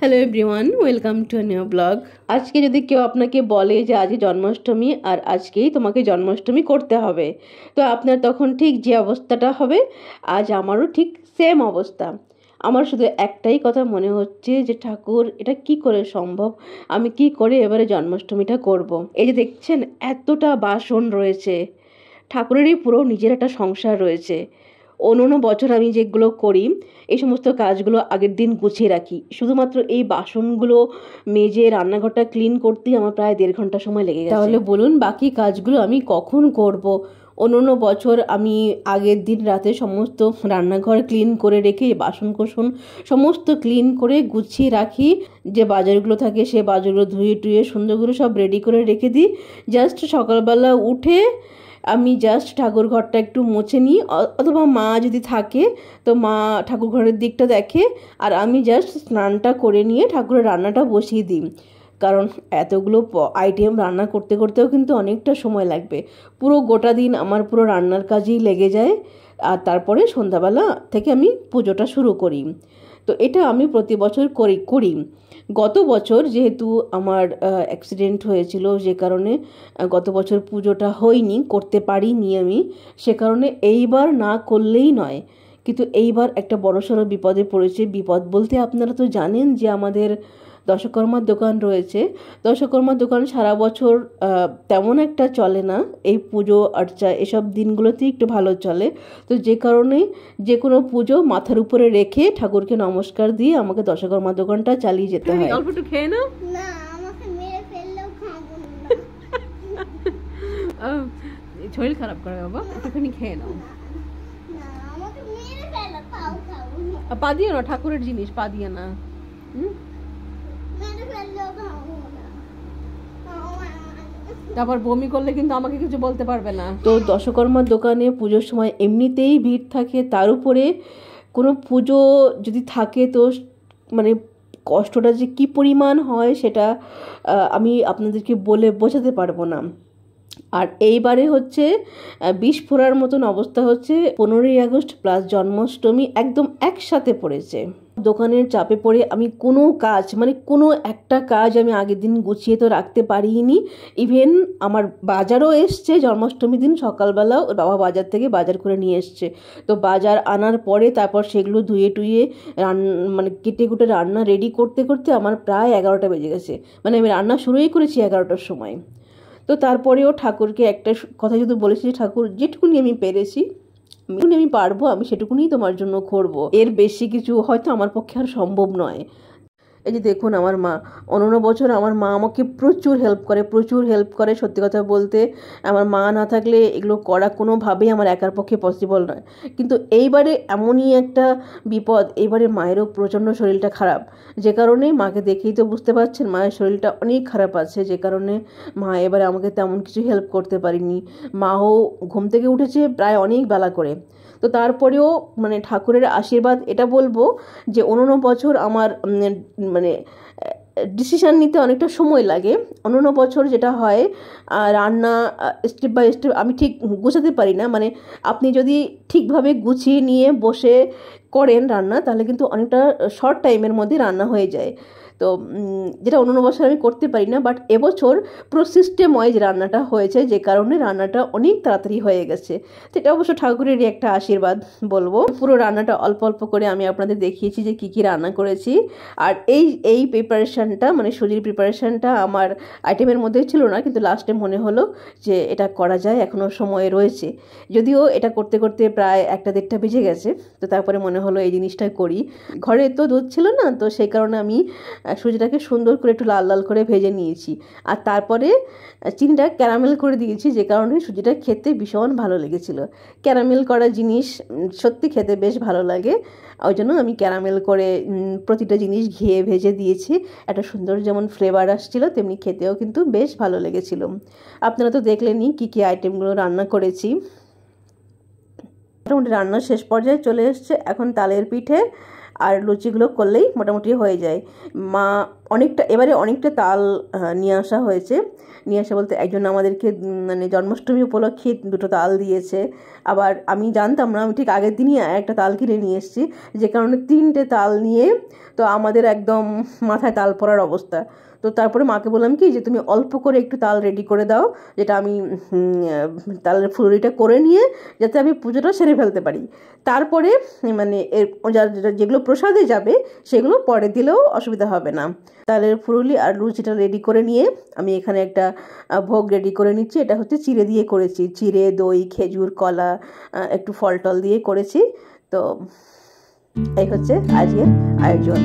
Hello everyone, welcome to new blog. আজকে যদি কেউ আপনাকে বলে যে আজকে জন্মাষ্টমী আর আজকেই তোমাকে জন্মাষ্টমী করতে হবে, তো আপনার তখন ঠিক যে অবস্থাটা হবে আজ আমারও ঠিক সেম অবস্থা। আমার শুধু একটাই কথা মনে হচ্ছে যে ঠাকুর, এটা কি করে সম্ভব, আমি কি করে এবারে জন্মাষ্টমীটা করব। এই যে দেখছেন এতটা বাসন রয়েছে, ঠাকুরেরই পুরো নিজের একটা সংসার রয়েছে। অন্য বছর আমি যেগুলো করি এই সমস্ত কাজগুলো আগের দিন গুছিয়ে রাখি, শুধুমাত্র এই বাসনগুলো মেজে রান্নাঘরটা ক্লিন করতেই আমার প্রায় 1.5 ঘন্টা সময় লেগে গেছে। তাহলে বলুন বাকি কাজগুলো আমি কখন করব। অন্য বছর আমি আগের দিন রাতে সমস্ত রান্নাঘর ক্লিন করে রেখে বাসনকোসন সমস্ত ক্লিন করে গুছিয়ে রাখি, যে বাজারগুলো থাকে সে বাজারগুলো ধুয়ে টুয়ে সুন্দর করে সব রেডি করে রেখে দিই। জাস্ট সকালবেলা উঠে আমি জাস্ট ঠাকুর ঘরটা একটু মুছে নিই, অথবা মা যদি থাকে তো মা ঠাকুর ঘরের দিকটা দেখে, আর আমি জাস্ট স্নানটা করে নিয়ে ঠাকুরের রান্নাটা বসিয়ে দিই। কারণ এতগুলো আইটেম রান্না করতে করতেও কিন্তু অনেকটা সময় লাগবে। পুরো গোটা দিন আমার পুরো রান্নার কাজেই লেগে যায়, আর তারপরে সন্ধ্যাবেলা থেকে আমি পুজোটা শুরু করি। তো এটা আমি প্রতি বছর করি। গত বছর যেহেতু আমার অ্যাক্সিডেন্ট হয়েছিল, যে কারণে গত বছর পুজোটা হয়নি, করতে পারিনি আমি, সে কারণে এইবার না করলেই নয়। কিন্তু এইবার একটা বড়সড় বিপদে পড়েছে। বিপদ বলতে আপনারা তো জানেন যে আমাদের দশকর্মার দোকান রয়েছে। দশকর্মার দোকান সারা বছর তেমন একটা চলে না, এই পুজো আর্চা এসব দিনগুলোতেই একটু ভালো চলে। তো যে কারণে যে কোনো পুজো মাথার উপরে রেখে ঠাকুরকে নমস্কার দিয়ে আমাকে দশকর্মার দোকানটা চালিয়ে যেতে হয়। অল্প একটু খেয়ে নাও না, আমাকে মেরে ফেললেও খাবো না। শরীর খারাপ করে বাবা, একটুখানি খেয়ে নাও। পা দিয়ে না, ঠাকুরের জিনিস পা দিয়ে না। তারপর বমি করলে কিন্তু আমাকে কিছু বলতে পারবে না। তো দশকর্মার দোকানে পুজোর সময় এমনিতেই ভিড় থাকে, তার উপরে কোনো পুজো যদি থাকে তো মানে কষ্টটা যে কি পরিমাণ হয় সেটা আমি আপনাদেরকে বলে বোঝাতে পারবো না। আর এইবারে হচ্ছে বিস্ফোরার মতন অবস্থা হচ্ছে, 15ই আগস্ট প্লাস জন্মাষ্টমী একদম একসাথে পড়েছে। দোকানের চাপে পড়ে আমি কোনো কাজ, মানে কোনো একটা কাজ আমি আগের দিন গুছিয়ে তো রাখতে পারিনি। ইভেন আমার বাজারও এসছে জন্মাষ্টমীর দিন সকালবেলাও, বাবা বাজার থেকে বাজার করে নিয়ে এসছে। তো বাজার আনার পরে তারপর সেগুলো ধুয়ে টুয়ে মানে কেটে কুটে রান্না রেডি করতে করতে আমার প্রায় 11টা বেজে গেছে। মানে আমি রান্না শুরুই করেছি 11টার সময়। তো তারপরেও ঠাকুরকে একটা কথা শুধু বলেছি যে ঠাকুর, যেটুকুনি আমি পেরেছি, আমি পারবো, আমি সেটুকুনি তোমার জন্য করব, এর বেশি কিছু হয়তো আমার পক্ষে আর সম্ভব নয়। এই যে দেখুন আমার মা, অন্য বছর আমার মা আমাকে প্রচুর হেল্প করে। সত্যি কথা বলতে আমার মা না থাকলে এগুলো করা কোনোভাবেই আমার একার পক্ষে পসিবল নয়। কিন্তু এইবারে এমনই একটা বিপদ, এইবারে মায়েরও প্রচণ্ড শরীরটা খারাপ, যে কারণে মাকে দেখেই তো বুঝতে পারছেন মায়ের শরীরটা অনেক খারাপ আছে, যে কারণে মা এবারে আমাকে তেমন কিছু হেল্প করতে পারিনি। মাও ঘুম থেকে উঠেছে প্রায় অনেক বেলা করে। তো তারপরেও মানে ঠাকুরের আশীর্বাদ, এটা বলবো যে অন্য বছর আমার মানে ডিসিশান নিতে অনেকটা সময় লাগে। অন্য বছর যেটা হয় রান্না স্টেপ বাই স্টেপ আমি ঠিক গুছাতে পারি না, মানে আপনি যদি ঠিকভাবে গুছিয়ে নিয়ে বসে করেন রান্না, তাহলে কিন্তু অনেকটা শর্ট টাইমের মধ্যে রান্না হয়ে যায়। তো যেটা অন্য বছর আমি করতে পারি না, বাট এবছর পুরো সিস্টেম ওয়াইজ রান্নাটা হয়েছে, যে কারণে রান্নাটা অনেক তাড়াতাড়ি হয়ে গেছে। তো এটা অবশ্য ঠাকুরেরই একটা আশীর্বাদ বলবো। পুরো রান্নাটা অল্প অল্প করে আমি আপনাদের দেখিয়েছি যে কী কী রান্না করেছি। আর এই প্রিপারেশানটা, মানে সুজির প্রিপারেশানটা আমার আইটেমের মধ্যে ছিল না, কিন্তু লাস্টে মনে হলো যে এটা করা যায়, এখনও সময় রয়েছে। যদিও এটা করতে করতে প্রায় 1-1.5টা বেজে গেছে, তো তারপরে মনে হলো এই জিনিসটা করি। ঘরে তো দুধ ছিল না, তো সেই কারণে আমি সুজিটাকে সুন্দর করে একটু লাল লাল করে ভেজে নিয়েছি, আর তারপরে চিনিটা ক্যারামেল করে দিয়েছি, যে কারণে সুজিটা খেতে ভীষণ ভালো লেগেছিল। ক্যারামেল করা জিনিস সত্যি খেতে বেশ ভালো লাগে, ওই জন্য আমি ক্যারামেল করে প্রতিটা জিনিস ঘিয়ে ভেজে দিয়েছি। একটা সুন্দর যেমন ফ্লেভার আসছিলো, তেমনি খেতেও কিন্তু বেশ ভালো লেগেছিল। আপনারা তো দেখলেনই কী কী আইটেমগুলো রান্না করেছি। মোটামুটি রান্নার শেষ পর্যায়ে চলে এসছে, এখন তালের পিঠে আর লুচিগুলো করলেই মোটামুটি হয়ে যায়। মা এবারে অনেকটা তাল নিয়ে আসা হয়েছে। নিয়ে আসা বলতে একজন আমাদেরকে মানে জন্মাষ্টমী উপলক্ষে 2টো তাল দিয়েছে। আবার আমি জানতাম না, আমি ঠিক আগের দিনই একটা তাল কিনে নিয়ে এসেছি, যে কারণে 3টে তাল নিয়ে তো আমাদের একদম মাথায় তাল পড়ার অবস্থা। তো তারপরে মাকে বললাম কি যে তুমি অল্প করে একটু তাল রেডি করে দাও, যেটা আমি তালের ফুলুরিটা করে নিয়ে যাতে আমি পুজোটা সেরে ফেলতে পারি। তারপরে মানে যেগুলো প্রসাদে যাবে সেগুলো পরে দিলেও অসুবিধা হবে না। তালের ফুলুরি আর লুচিটা রেডি করে নিয়ে আমি এখানে একটা ভোগ রেডি করে নিচ্ছি। এটা হচ্ছে চিড়ে দিয়ে করেছি, চিড়ে, দই, খেজুর, কলা, একটু ফল টল দিয়ে করেছি। তো এই হচ্ছে আজকের আয়োজন।